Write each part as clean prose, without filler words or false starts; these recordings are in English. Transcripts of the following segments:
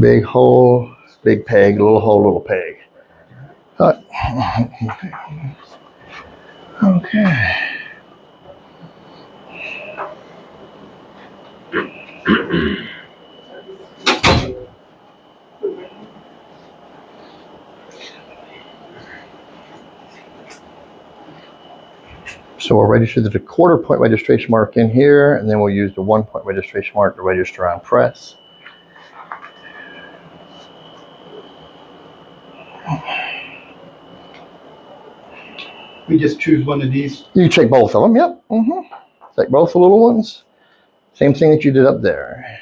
Big hole, big peg, little hole, little peg. Okay. So we'll register the 1/4 point registration mark in here, and then we'll use the 1 point registration mark to register on press. We just choose one of these? You check both of them, yep. Check both the little ones. Same thing that you did up there.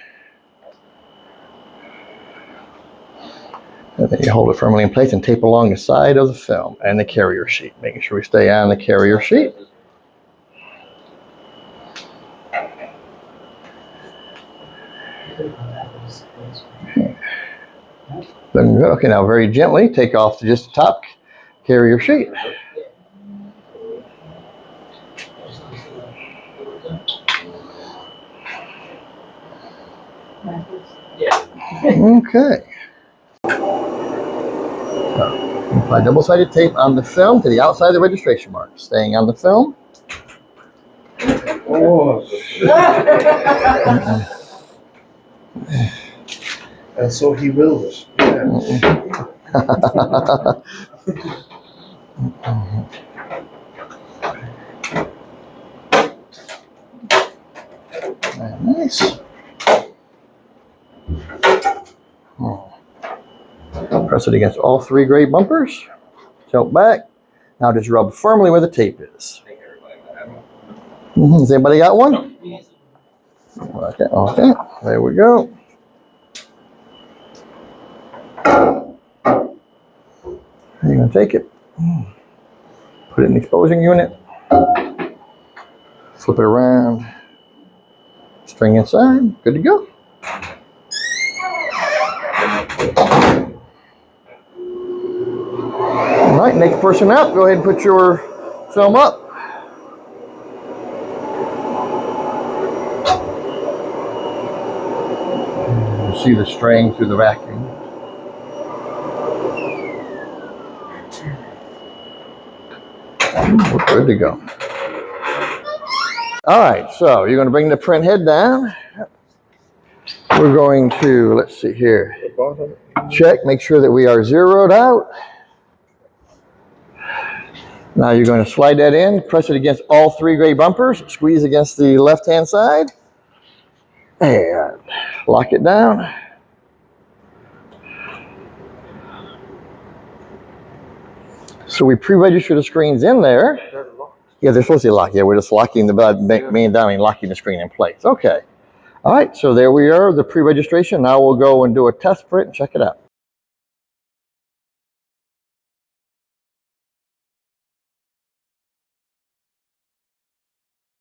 And then you hold it firmly in place and tape along the side of the film and the carrier sheet, making sure we stay on the carrier sheet. Okay, now very gently take off just the top carrier sheet. Okay. So, apply double-sided tape on the film to the outside of the registration mark, staying on the film. Oh. And so he wills. Yeah. Nice. Press it against all 3 gray bumpers. Tilt back. Now just rub firmly where the tape is. Has anybody got one? Okay, okay. There we go. You're going to take it, put it in the exposing unit, flip it around, string inside, good to go. All right, next person up, go ahead and put your film up. You see the string through the vacuum. We're good to go. All right, so you're going to bring the print head down. We're going to, let's see here, check, make sure that we are zeroed out. Now you're going to slide that in, press it against all 3 gray bumpers, squeeze against the left-hand side, and lock it down. So we pre-register the screens in there. Yeah, they're supposed to be locked. Yeah, we're just locking the main diamond, locking the screen in place. Okay. All right, so there we are, the pre-registration. Now we'll go and do a test for it and check it out.